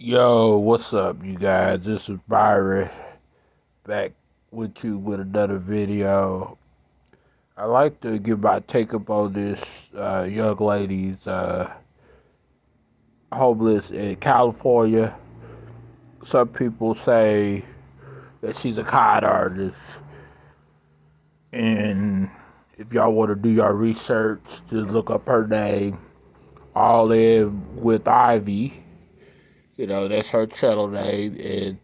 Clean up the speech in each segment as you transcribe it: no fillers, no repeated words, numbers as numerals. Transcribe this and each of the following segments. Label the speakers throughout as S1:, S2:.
S1: Yo, what's up, you guys? This is Byron back with you with another video. I like to give my take up on this young lady's homeless in California. Some people say that she's a con artist, and if y'all want to do your research, just look up her name, Allinwithari. That's her channel name, and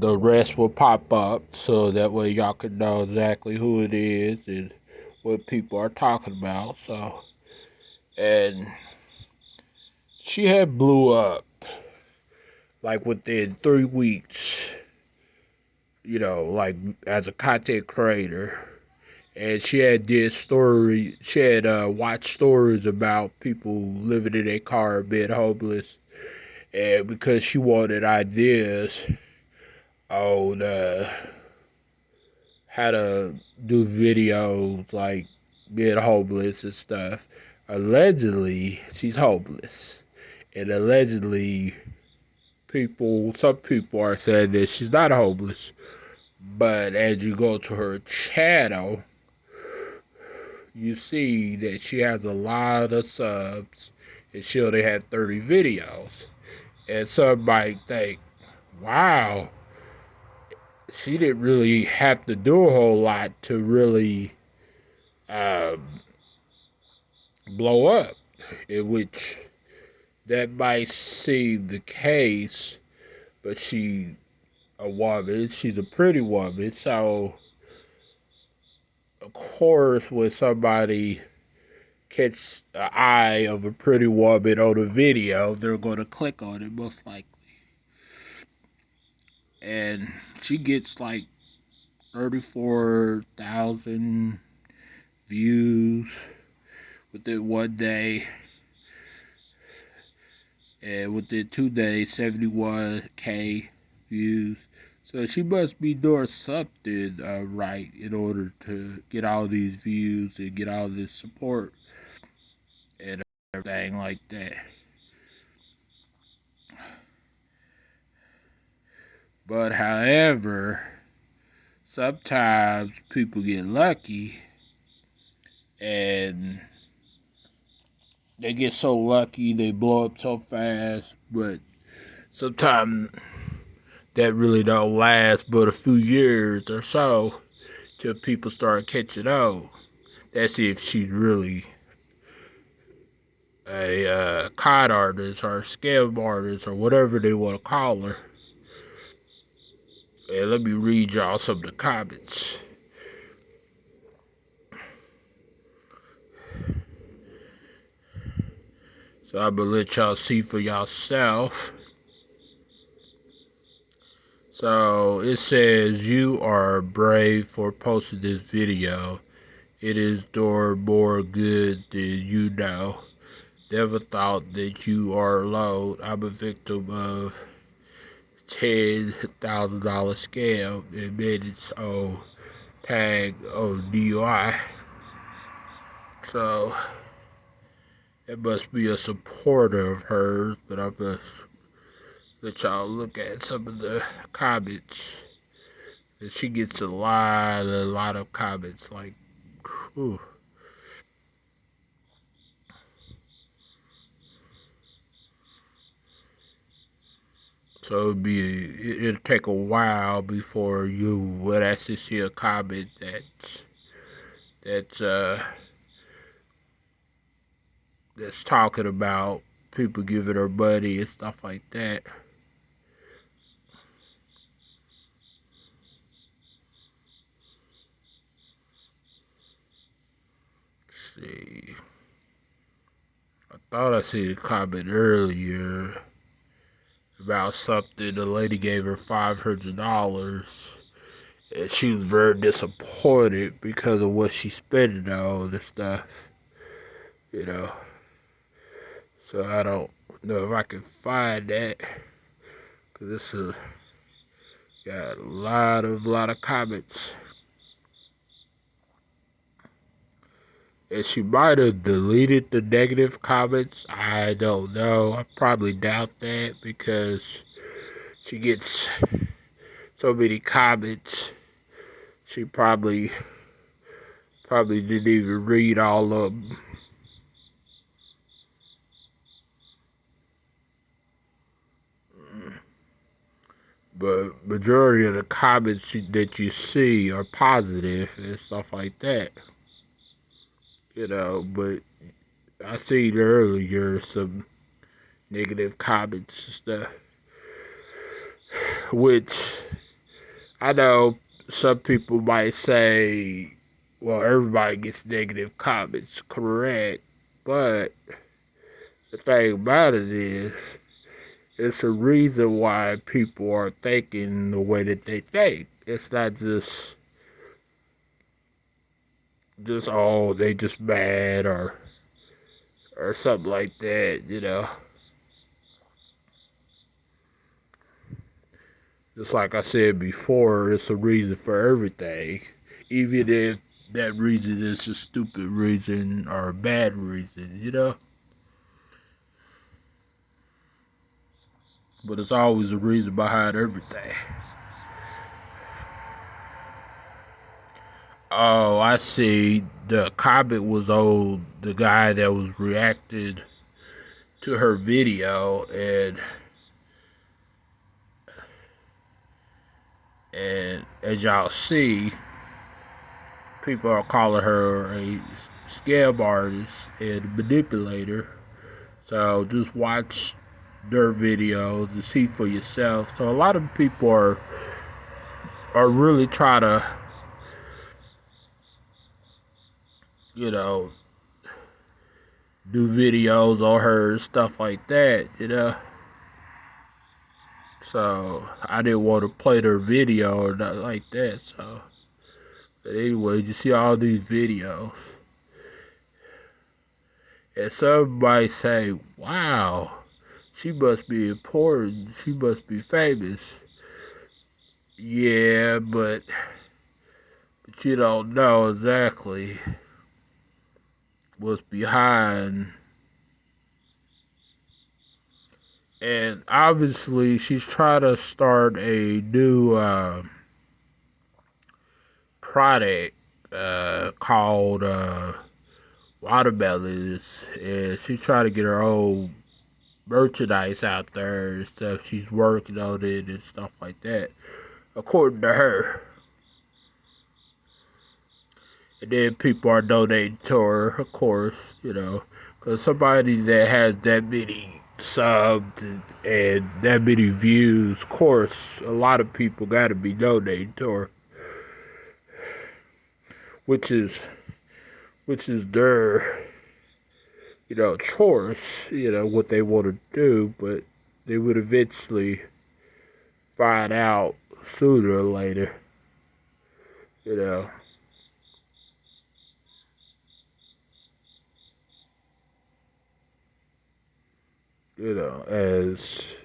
S1: the rest will pop up so that way y'all can know exactly who it is and what people are talking about. And she had blew up like within 3 weeks, like as a content creator. And she had watched stories about people living in a car being homeless. And because she wanted ideas on how to do videos like being homeless and stuff. Allegedly, she's homeless, and allegedly, some people are saying that she's not homeless. But as you go to her channel, you see that she has a lot of subs, and she only had 30 videos. And some might think, wow, she didn't really have to do a whole lot to really um, blow up, in which that might seem the case, but she's a pretty woman, so of course when somebody catch the eye of a pretty woman on a video, they're gonna click on it most likely. And she gets like 34,000 views within one day, and within 2 days, 71K views. So she must be doing something right in order to get all these views and get all this support and everything like that. But however, sometimes people get lucky and they get so lucky they blow up so fast, but sometimes that really don't last but a few years or so till people start catching on. That's if she's really a con artist or a scam artist or whatever they want to call her. And let me read y'all some of the comments. So I'm gonna let y'all see for yourself. So it says, "You are brave for posting this video. It is doing more good than you know. Never thought that you are alone. I'm a victim of $10,000 scam and minutes on tag on DUI." So it must be a supporter of hers, but I'm gonna let y'all look at some of the comments. And she gets a lot of comments like, whew. So it'll take a while before you would actually see a comment that's uh that's talking about people giving her money and stuff like that. Let's see. I thought I seen a comment earlier about something. The lady gave her $500, and she was very disappointed because of what she spent on and stuff. You know. So I don't know if I can find that, cause this is got a lot of comments. And she might have deleted the negative comments. I don't know. I probably doubt that because she gets so many comments. She probably didn't even read all of them. But majority of the comments that you see are positive and stuff like that. But I seen earlier some negative comments and stuff, which I know some people might say, well, everybody gets negative comments, correct? But the thing about it is, it's a reason why people are thinking the way that they think. It's not just oh they just mad or something like that. Just like I said before, it's a reason for everything. Even if that reason is a stupid reason or a bad reason. But it's always a reason behind everything. Oh, I see. The comment was on the guy that was reacting to her video, and as y'all see, people are calling her a scam artist and manipulator. So just watch their videos and see for yourself. So a lot of people are really trying to, you know, do videos on her and stuff like that. So I didn't want to play their video or nothing like that. So, but anyway, you see all these videos, and somebody say, "Wow, she must be important. She must be famous." Yeah, but you don't know exactly what's behind. And obviously, she's trying to start a new product called watermelons, and she's trying to get her own merchandise out there and stuff. She's working on it and stuff like that, according to her. And then people are donating to her, of course, because somebody that has that many subs and that many views, of course, a lot of people got to be donating to her, which is their choice, what they want to do, but they would eventually find out sooner or later, you know, as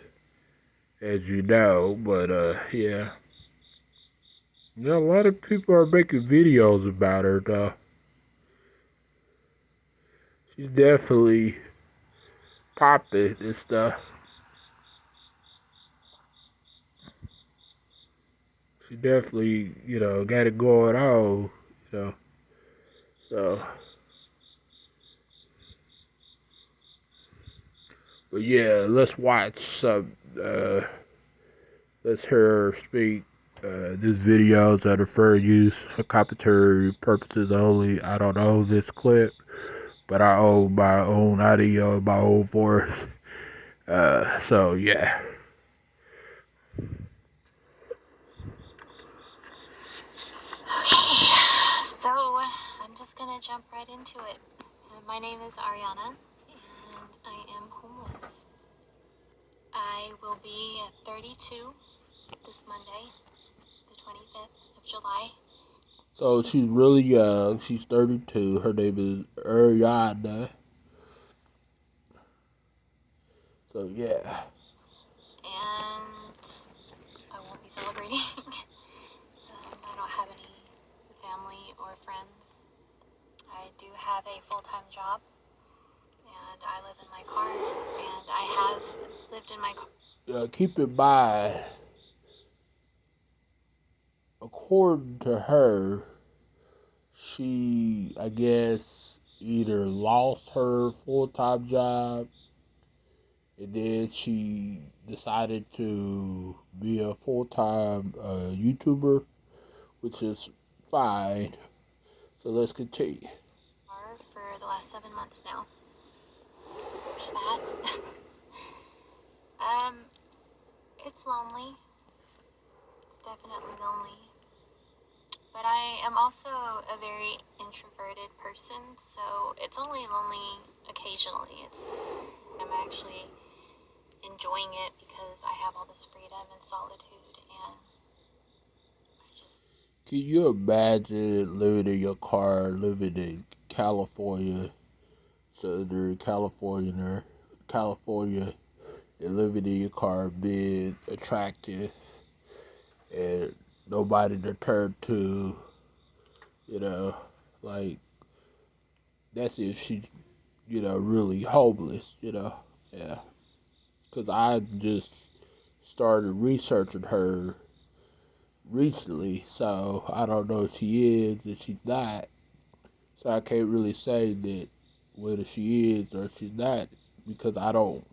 S1: you know, but yeah. Yeah, a lot of people are making videos about her though. She's definitely popping and stuff. She definitely, got it going on, you know. So, but yeah, let's watch some. Let's hear her speak. This video is under fair use for commentary purposes only. I don't own this clip, but I own my own audio and my own voice. So yeah.
S2: So, I'm just gonna jump right into it. My name is Ariana, and I am homeless. I will be 32 this Monday, the 25th of July.
S1: So she's really young. She's 32. Her name is Ariana. So yeah.
S2: And I won't be celebrating. I don't have any family or friends. I I do have a full-time job, and I live in my car, and I have lived in my car.
S1: Keep in mind, according to her, she, I guess, either lost her full time job and then she decided to be a full time YouTuber, which is fine. So let's continue.
S2: For the last 7 months now. There's that. um, it's lonely. It's definitely lonely. But I am also a very introverted person, so it's only lonely occasionally. I'm actually enjoying it because I have all this freedom and solitude, and I just...
S1: Can you imagine living in your car, living in California, Southern California, and living in your car, being attractive, and nobody to turn to, you know, like that's if she's, really homeless, yeah. Because I just started researching her recently, so I don't know if she is, if she's not. So I can't really say that whether she is or she's not because I don't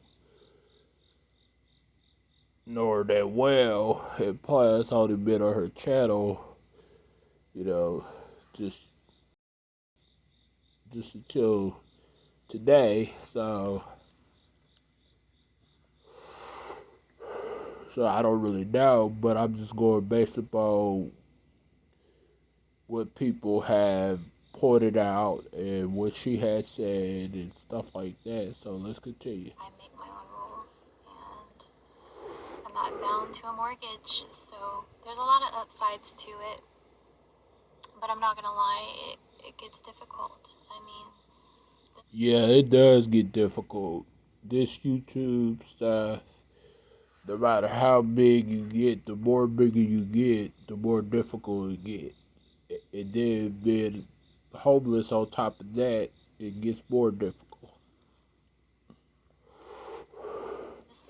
S1: know her that well. And plus, only been on her channel, you know, just until today. So I don't really know, but I'm just going based upon what people have pointed out and what she had said and stuff like that. So let's continue.
S2: I make my own rules, and I'm not bound to a mortgage, so there's a lot of upsides to it. But I'm not gonna lie, it gets difficult. I mean,
S1: Yeah, it does get difficult. This YouTube stuff, no matter how big you get, the more bigger you get, the more difficult it gets. And then being homeless on top of that, it gets more difficult.
S2: this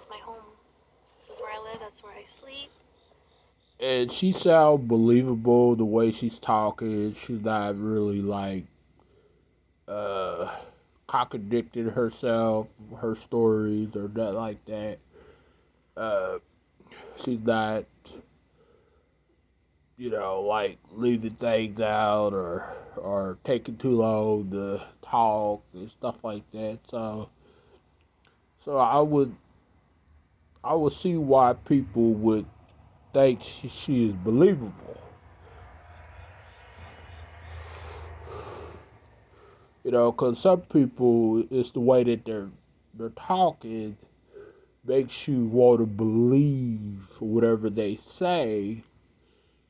S2: is my home. This is where I live. That's where I sleep.
S1: And she sounds believable the way she's talking. She's not really like uh contradicting herself, her stories or nothing like that. Uh she's not, like leaving things out or taking too long to talk and stuff like that. So I would see why people would think she is believable. Because some people, it's the way that they're talking makes you want to believe whatever they say,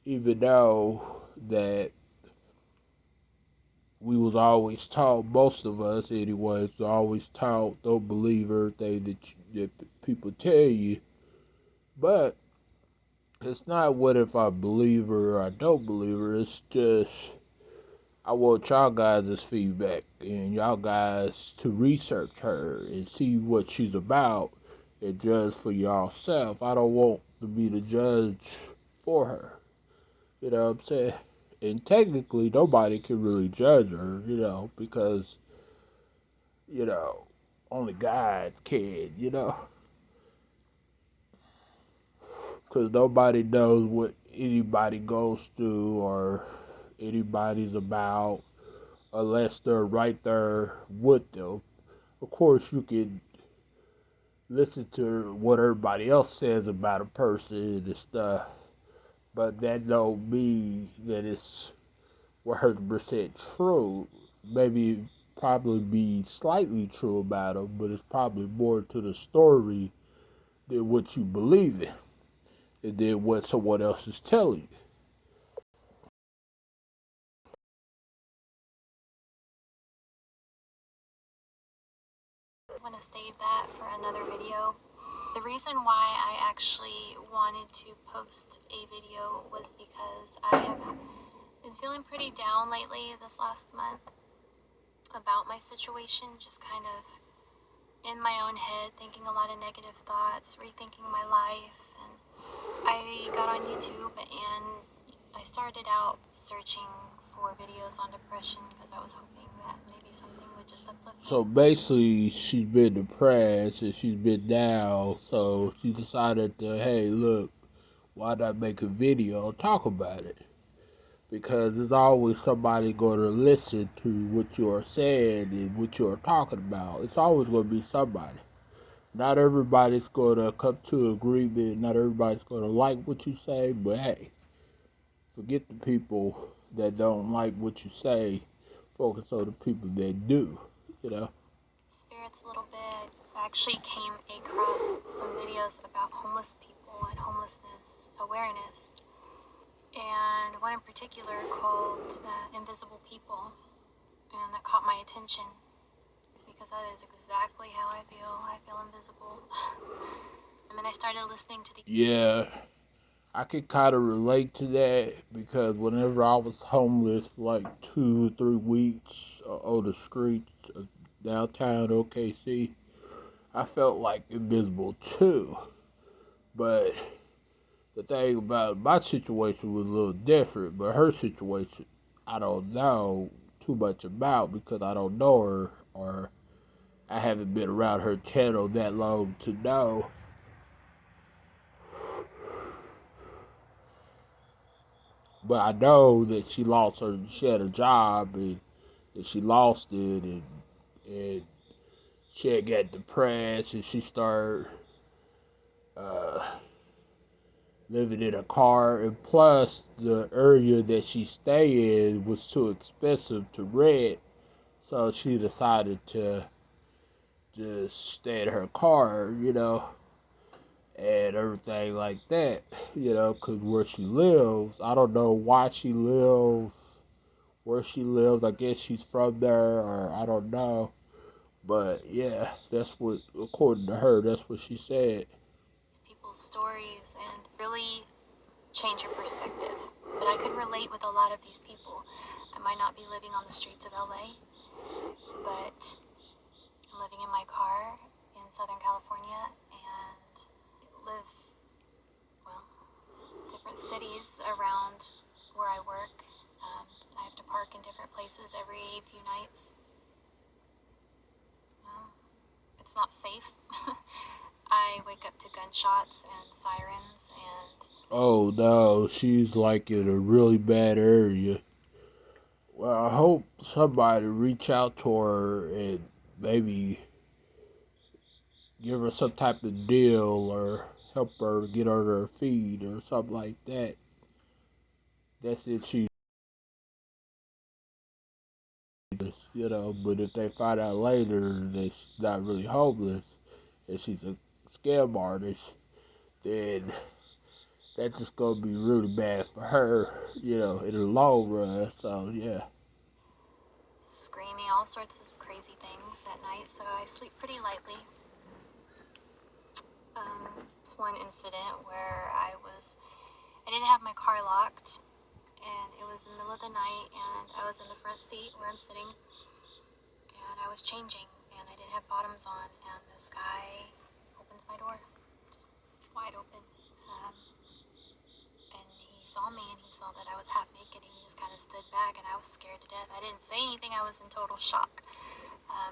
S1: even though that we was always taught, most of us anyways, was always taught don't believe everything that people tell you. But it's not what if I believe her or I don't believe her. It's just I want y'all guys' feedback and y'all guys to research her and see what she's about and judge for yourself. I don't want to be the judge for her. You know what I'm saying? And technically, nobody can really judge her, because, you know, only God can, because nobody knows what anybody goes through or anybody's about unless they're right there with them. Of course, you can listen to what everybody else says about a person and stuff, but that don't mean that it's 100% true. Maybe probably be slightly true about them, but it's probably more to the story than what you believe in, and then what someone else is telling you.
S2: I'm gonna save that for another video. The reason why I actually wanted to post a video was because I have been feeling pretty down lately this last month about my situation, just kind of in my own head, thinking a lot of negative thoughts, rethinking my life. And I got on YouTube and I started out searching for videos on depression because I was hoping that maybe something would just uplift me.
S1: So basically, she's been depressed and she's been down, so she decided to, hey, look, why not make a video and talk about it? Because there's always somebody going to listen to what you're saying and what you're talking about. It's always going to be somebody. Not everybody's going to come to agreement. Not everybody's going to like what you say, but hey, forget the people that don't like what you say. Focus on the people that do, you know?
S2: Spirits a little bit. I actually came across some videos about homeless people and homelessness awareness, and one in particular called Invisible People, and that caught my attention because that is exactly how I feel. I feel invisible. And then I started listening to the...
S1: Yeah, I could kind of relate to that because whenever I was homeless for like 2 or 3 weeks on the streets of downtown OKC, I felt like invisible too. But the thing about my situation was a little different, but her situation, I don't know too much about because I don't know her or I haven't been around her channel that long to know. But I know that she had a job and she lost it and she had got depressed and she started uh, living in a car, and plus the area that she stayed in was too expensive to rent, so she decided to just stay in her car, and everything like that, because where she lives, I don't know why she lives where she lives. I guess she's from there, or I don't know. But yeah, that's what, according to her, that's what she said.
S2: people's stories and really change your perspective. But I could relate with a lot of these people. I might not be living on the streets of LA, but I'm living in my car in Southern California and live, well, different cities around where I work. I have to park in different places every few nights. It's not safe. I wake up to gunshots and sirens and...
S1: Oh no, she's like in a really bad area. Well, I hope somebody reach out to her and maybe give her some type of deal or help her get on her feet or something like that. That's if she's, but if they find out later that she's not really homeless and she's a scam artist, then that's just gonna be really bad for her, in the long run. So yeah.
S2: Screaming all sorts of crazy things at night, so I sleep pretty lightly. It's one incident where I didn't have my car locked, and it was in the middle of the night, and I was in the front seat where I'm sitting, and I was changing, and I didn't have bottoms on, and this guy opens my door, just wide open, um, and he saw me, and he saw that I was half naked, and he just kind of stood back, and I was scared to death. I didn't say anything. I was in total shock.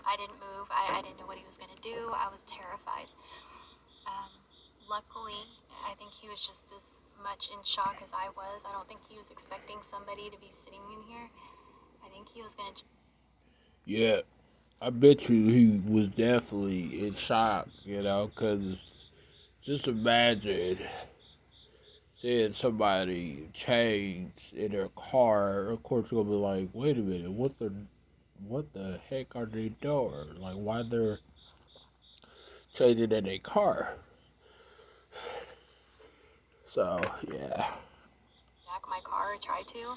S2: I didn't move. I didn't know what he was going to do. I was terrified. Um, Luckily, I think he was just as much in shock as I was. I don't think he was expecting somebody to be sitting in here. I think he was going to...
S1: Yeah, I bet you he was definitely in shock, because just imagine seeing somebody change in their car. Of course, you're gonna be like, wait a minute, what the heck are they doing? Like, why they're changing in their car? So yeah.
S2: Jack my car, try to.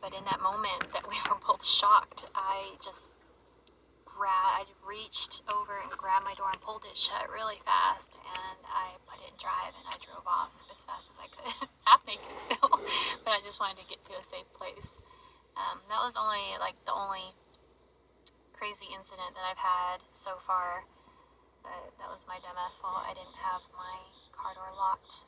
S2: But in that moment that we were both shocked, I just I reached over and grabbed my door and pulled it shut really fast, and I put it in drive, and I drove off as fast as I could, half naked still, but I just wanted to get to a safe place. That was only like the only crazy incident that I've had so far. That was my dumbass fault. I didn't have my car door locked.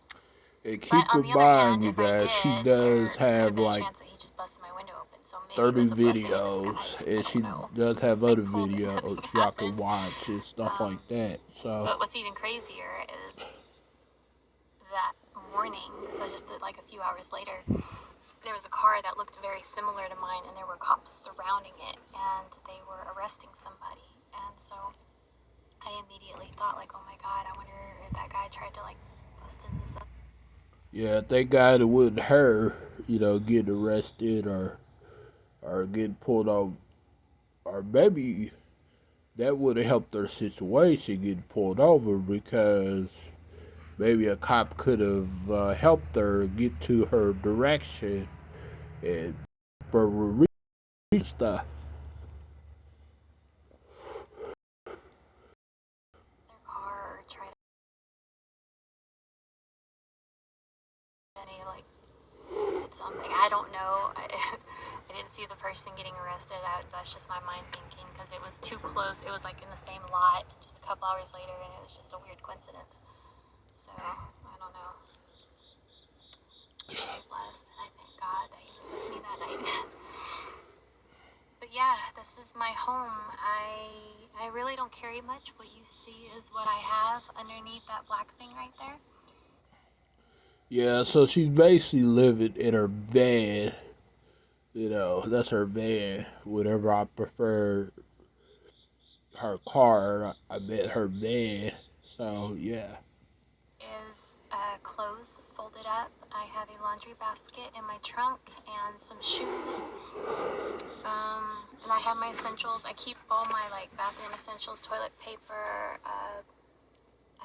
S1: And
S2: But
S1: keep
S2: on
S1: in
S2: the other
S1: mind,
S2: hand,
S1: you
S2: if I
S1: guys, she
S2: did, there
S1: does
S2: could have
S1: have
S2: been a
S1: like
S2: chance that he just busted my window open. So maybe it
S1: 30
S2: was a blessing in
S1: videos,
S2: disguise. I
S1: and
S2: don't
S1: she
S2: know.
S1: does
S2: I'm just
S1: have other
S2: thankful that nothing
S1: videos y'all can
S2: happened.
S1: watch and stuff like that. So,
S2: But what's even crazier is that morning, so just like a few hours later, there was a car that looked very similar to mine, and there were cops surrounding it, and they were arresting somebody. And so I immediately thought, like, oh my god, I wonder if that guy tried to like bust in this up.
S1: yeah, thank God it wasn't her, getting arrested or getting pulled over, or maybe that would have helped her situation getting pulled over because maybe a cop could have helped her get to her direction and for reach stuff.
S2: Their car or try to any like did something. I don't know. I didn't see the person getting arrested. That's just my mind thinking because it was too close. It was like in the same lot just a couple hours later, and it was just a weird coincidence. So I don't know. Just very blessed, and I thank God that He was with me that night. But yeah, this is my home. I really don't carry much. What you see is what I have underneath that black thing right there.
S1: Yeah, so she's basically living in her van. That's her van. Whatever I prefer her car, I bet her van. So yeah.
S2: Is clothes folded up. I have a laundry basket in my trunk and some shoes. And I have my essentials. I keep all my like bathroom essentials, toilet paper. I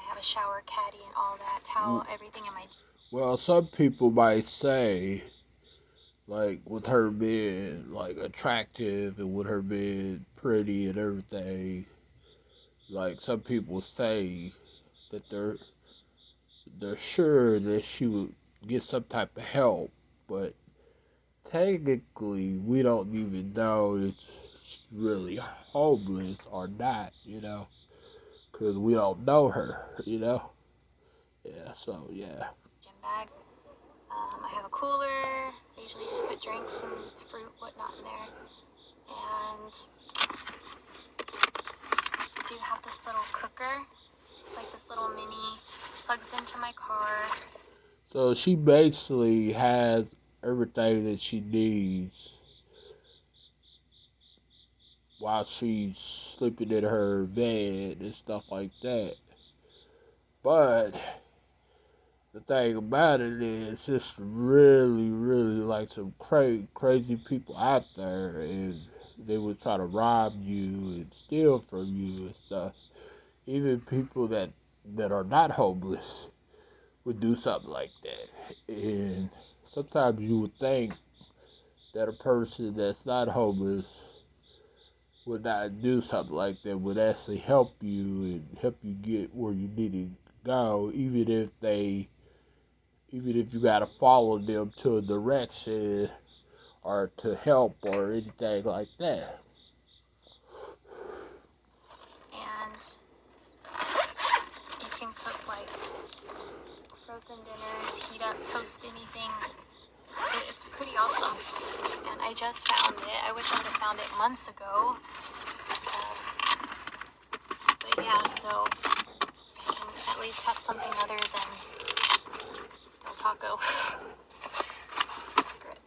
S2: have a shower caddy and all that, towel, everything in my.
S1: Well, some people might say, like, with her being like attractive and with her being pretty and everything, like some people say that they're sure that she would get some type of help, but technically we don't even know if she's really homeless or not, because we don't know her. Yeah, so yeah.
S2: Gym bag. I have a cooler. I usually just put drinks and fruit, whatnot in there. And I do have this little cooker, like this little mini, plugs into my car.
S1: So she basically has everything that she needs while she's sleeping in her bed and stuff like that. But the thing about it is, just really, really like some crazy people out there, and they would try to rob you and steal from you and stuff. Even people that are not homeless would do something like that. And sometimes you would think that a person that's not homeless would not do something like that, would actually help you and help you get where you need to go, even if you gotta follow them to a direction or to help or anything like that.
S2: And you can cook like frozen dinners, heat up, toast anything. It's pretty awesome. And I just found it. I wish I would have found it months ago. But yeah, so I can at least have something other than Del Taco. Screw it.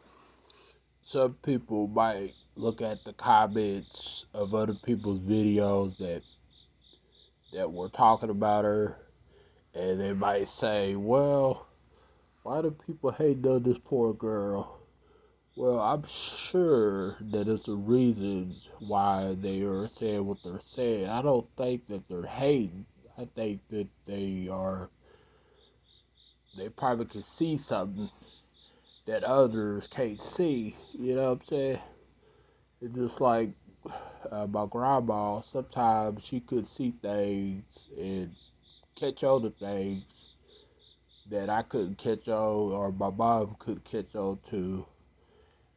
S1: Some people might look at the comments of other people's videos that were talking about her, and they might say, "Well, why do people hate on this poor girl?" Well, I'm sure that it's a reason why they are saying what they're saying. I don't think that they're hating. I think that they probably can see something that others can't see. You know what I'm saying? It's just like my grandma, sometimes she could see things and catch on to things that I couldn't catch on or my mom couldn't catch on to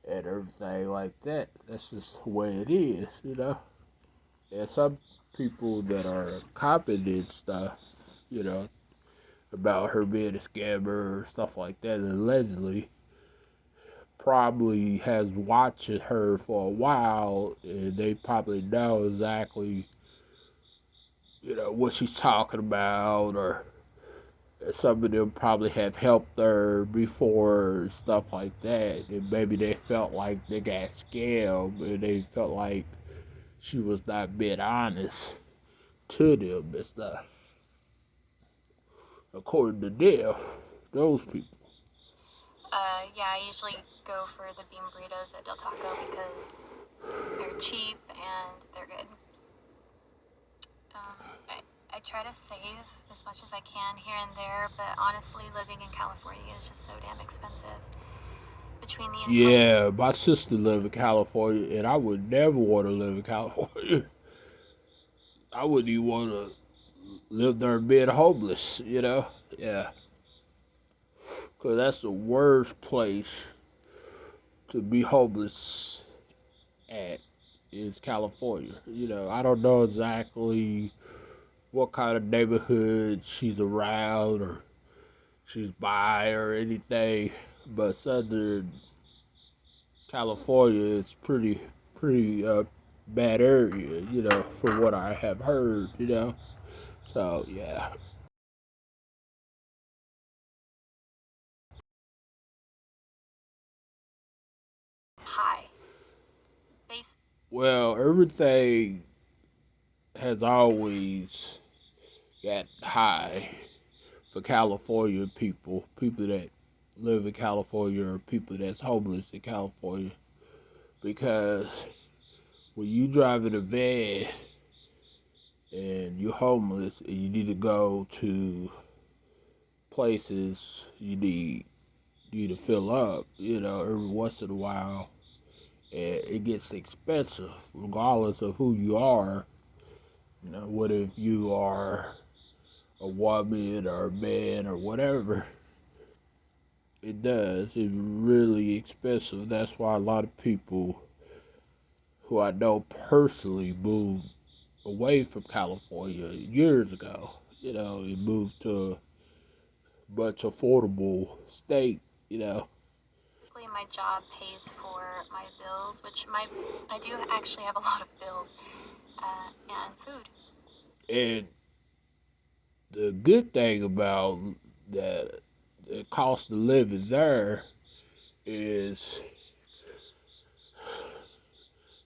S1: and everything like that. That's just the way it is, you know. And some people that are copying stuff, you know, about her being a scammer or stuff like that, allegedly, probably has watched her for a while, and they probably know exactly, you know, what she's talking about, or some of them probably have helped her before, stuff like that, and maybe they felt like they got scammed, and they felt like she was not being honest to them and stuff, according to them, those people.
S2: Yeah, I usually go for the bean burritos at Del Taco because they're cheap and they're good. Um, I, I try to save as much as I can here and there, but honestly, living in California is just so damn expensive. Between the inflation,
S1: Yeah, my sister live in California, and I would never want to live in California. I wouldn't even want to live there being homeless, you know? Yeah, because that's the worst place to be homeless at is California. You know, I don't know exactly what kind of neighborhood she's around or she's by or anything, but Southern California is pretty bad area, you know, from what I have heard, you know. So yeah.
S2: high. Base.
S1: Well, everything has always got high for California people, people that live in California or people that's homeless in California, because when you drive in a van and you're homeless and you need to go to places you need to fill up, you know, every once in a while, and it gets expensive regardless of who you are. You know, what if you are a woman or a man or whatever? It does. It's really expensive. That's why a lot of people who I know personally moved away from California years ago. You know, it moved to a much affordable state, you know.
S2: My job pays for my bills, which I do actually have a lot of bills, and food.
S1: And the good thing about that the cost of living there is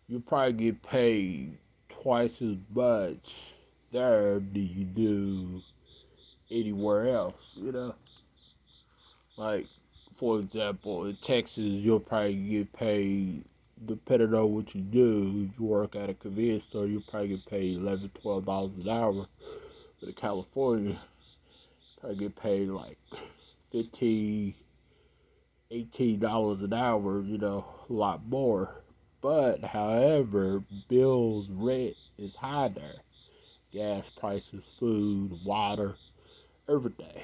S1: you probably get paid twice as much there than you do anywhere else, you know? Like, for example, in Texas, you'll probably get paid, depending on what you do, if you work at a convenience store, you'll probably get paid $11, $12 an hour. But in California, probably get paid like 15, $18 an hour, you know, a lot more. But, however, bills, rent is high there. Gas prices, food, water, everything.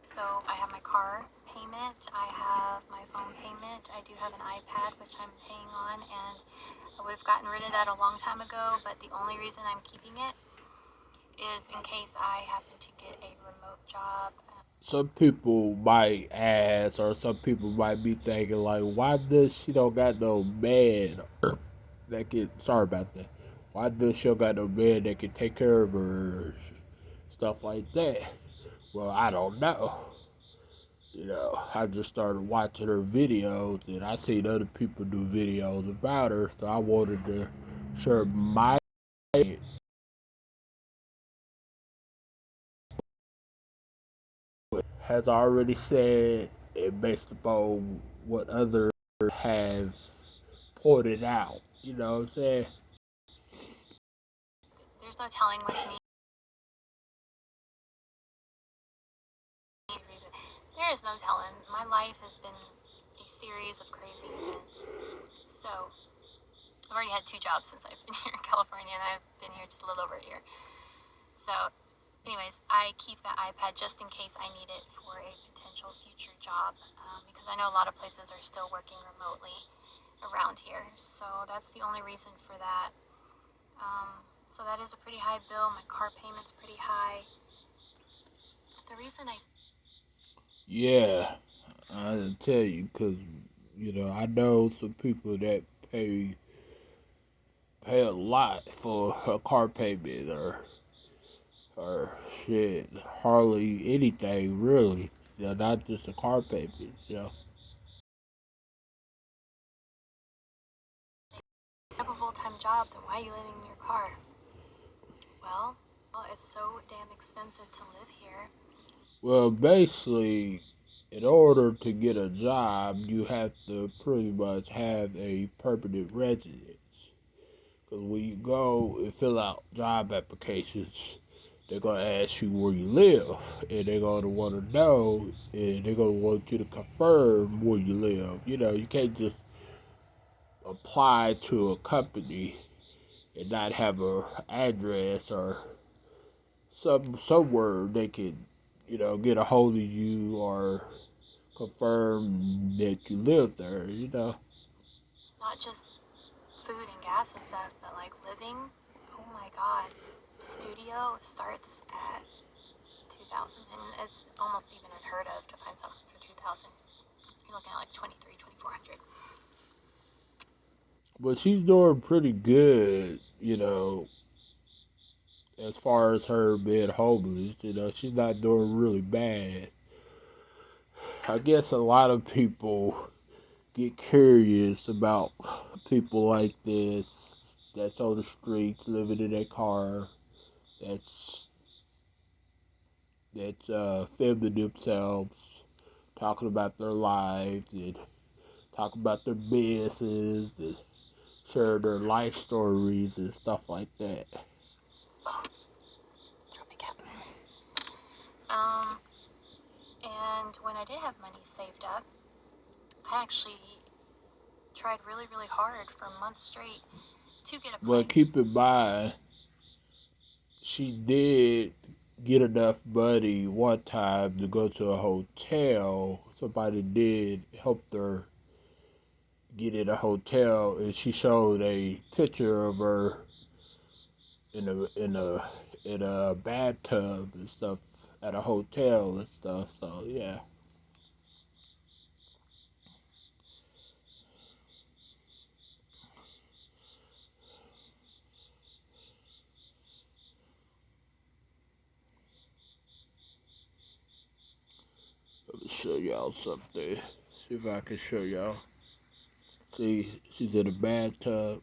S2: So I have my car payment, I have my phone payment, I do have an iPad which I'm paying on, and I would have gotten rid of that a long time ago, but the only reason I'm keeping it is in case I happen to get a remote job.
S1: Some people might ask, or some people might be thinking, like, why does she don't got no man that can, sorry about that, why does she don't got no man that can take care of her, stuff like that? Well, I don't know. You know, I just started watching her videos, and I seen other people do videos about her, so I wanted to share my has already said, and based upon what others have pointed out. You know what I'm saying?
S2: There's no telling with me. There is no telling. My life has been a series of crazy events. So I've already had 2 jobs since I've been here in California, and I've been here just a little over a year. So, anyways, I keep that iPad just in case I need it for a potential future job, because I know a lot of places are still working remotely around here. So that's the only reason for that. So that is a pretty high bill. My car payment's pretty high. The reason I
S1: Yeah, I tell you, cause I know some people that pay a lot for a car payment or shit, hardly anything really. Not just a car payment.
S2: have a full-time job, then why are you living in your car? Well, it's so damn expensive to live here.
S1: Well, basically, in order to get a job, you have to pretty much have a permanent residence. Because when you go and fill out job applications, they're gonna ask you where you live, and they're gonna want to know, and they're gonna want you to confirm where you live. You can't just apply to a company and not have a address or somewhere they can, get a hold of you or confirm that you live there.
S2: Not just food and gas and stuff, but like living. Oh my god. The studio starts at 2,000, and it's almost even unheard of to find something for 2,000. You're looking at like 23, 2,400.
S1: But she's doing pretty good, as far as her being homeless. She's not doing really bad. I guess a lot of people get curious about people like this that's on the streets living in their car, that's filming themselves, talking about their lives and talking about their businesses and share their life stories and stuff like that.
S2: Drop my cat. Um, and when I did have money saved up, I actually tried really, really hard for months straight to get a
S1: But
S2: place.
S1: keep in mind, she did get enough money one time to go to a hotel. Somebody did help her get in a hotel, and she showed a picture of her in a bathtub and stuff at a hotel and stuff. So yeah. Let me show y'all something. See if I can show y'all. See, she's in a bathtub.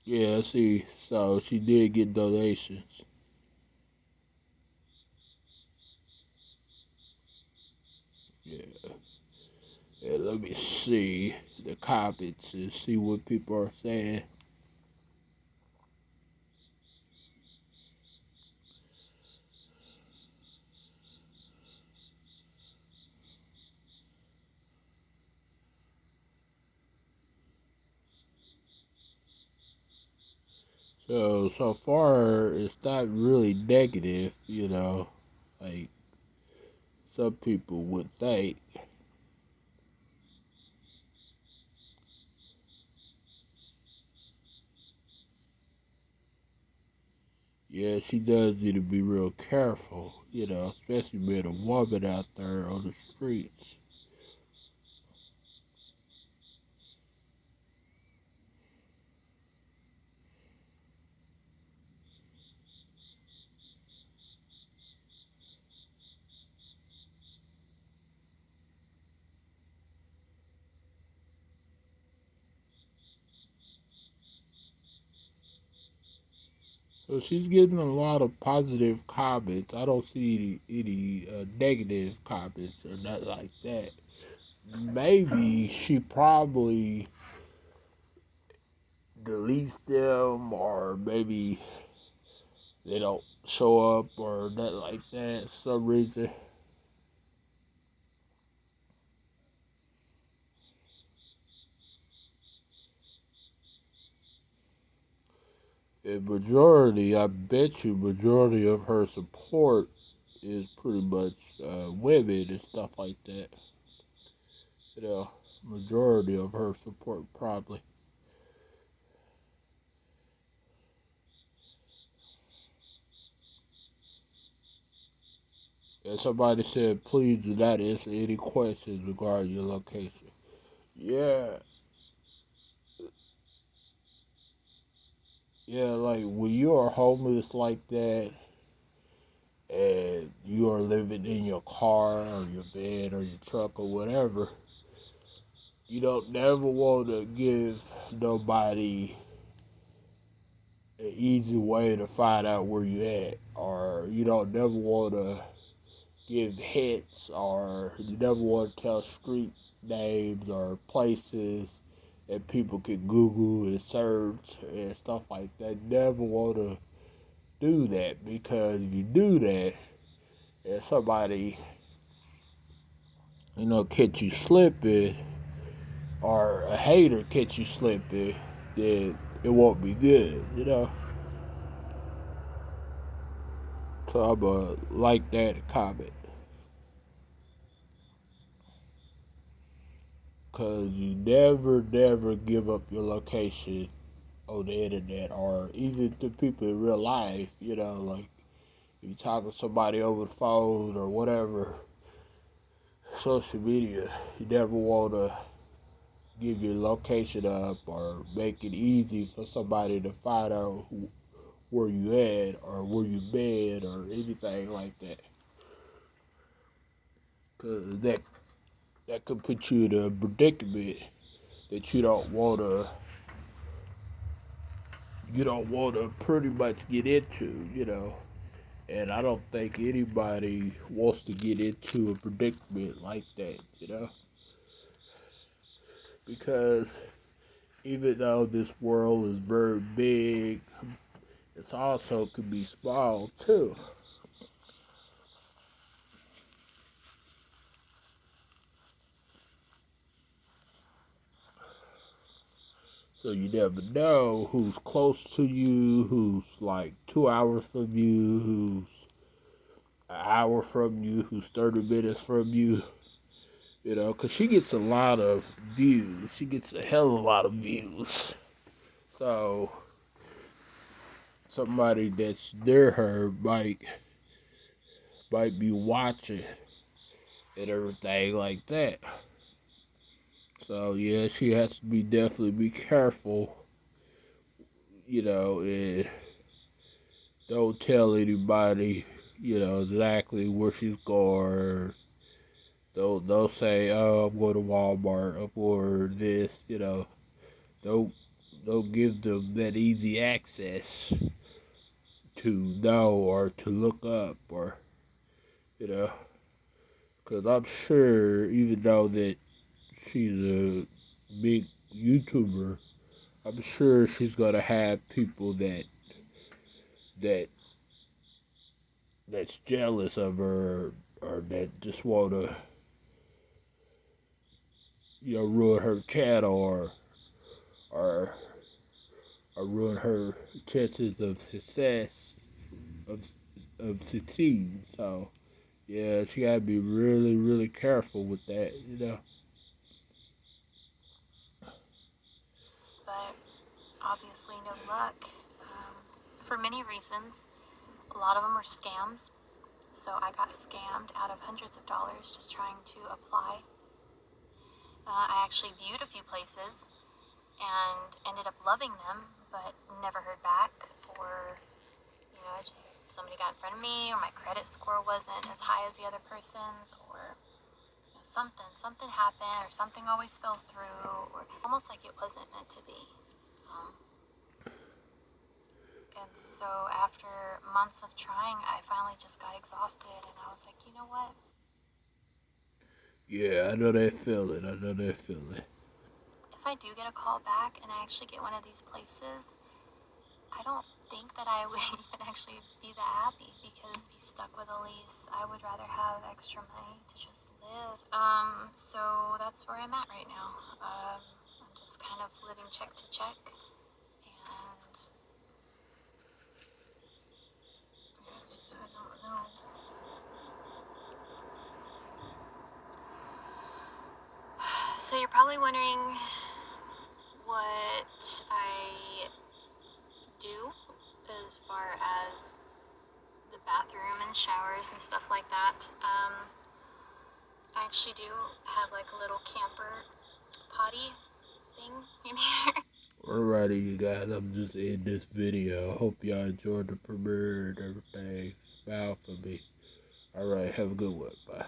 S1: Yeah, see, so she did get donations. Yeah. And let me see the comments and see what people are saying. So far it's not really negative, like some people would think. Yeah, she does need to be real careful, especially being a woman out there on the streets. So she's getting a lot of positive comments. I don't see any negative comments or nothing like that. Maybe she probably deletes them, or maybe they don't show up or nothing like that for some reason. majority, I bet you, majority of her support is pretty much women and stuff like that. You know, majority of her support probably. And somebody said, please do not answer any questions regarding your location. Yeah, yeah, like when you are homeless like that and you are living in your car or your van or your truck or whatever, you don't never want to give nobody an easy way to find out where you at, or you don't never want to give hints, or you never want to tell street names or places that people can Google and search and stuff like that. Never want to do that, because if you do that and somebody, catch you slipping, or a hater catch you slipping, then it won't be good. So I'm like that comment. Cause you never give up your location on the internet, or even to people in real life. Like if you talk to somebody over the phone or whatever, social media, you never want to give your location up or make it easy for somebody to find out where you at or where you been or anything like that. Cause that could put you in a predicament that you don't want to pretty much get into. And I don't think anybody wants to get into a predicament like that. Because even though this world is very big, it also could be small too. So you never know who's close to you, who's like 2 hours from you, who's an hour from you, who's 30 minutes from you. Because she gets a lot of views. She gets a hell of a lot of views. So somebody that's near her might be watching and everything like that. So yeah, she has to definitely be careful, and don't tell anybody, exactly where she's going. Don't say, oh, I'm going to Walmart, I'm going to this. Don't don't give them that easy access to know or to look up, or you know, because I'm sure, even though that she's a big YouTuber, I'm sure she's gonna have people that that's jealous of her, or that just wanna ruin her channel, or or ruin her chances of success, of succeeding. So yeah, she gotta be really really careful with that.
S2: But obviously, no luck. Um, for many reasons. A lot of them are scams. So I got scammed out of hundreds of dollars just trying to apply. I actually viewed a few places and ended up loving them, but never heard back. Or, just somebody got in front of me, or my credit score wasn't as high as the other person's, or something happened, or something always fell through, or almost like it wasn't meant to be. Um, and so after months of trying, I finally just got exhausted, and I was like, you know what?
S1: Yeah, I know that feeling. I know that feeling.
S2: If I do get a call back and I actually get one of these places, I don't think that I would even actually be that happy, because be stuck with a lease. I would rather have extra money to just live. So that's where I'm at right now. I'm just kind of living check to check, and so I don't know. So you're probably wondering what I do as far as the bathroom and showers and stuff like that. I actually do have like a little camper potty thing in here.
S1: Alrighty, you guys, I'm just in this video. Hope y'all enjoyed the premiere and everything. Smile for me. Alright, have a good one. Bye.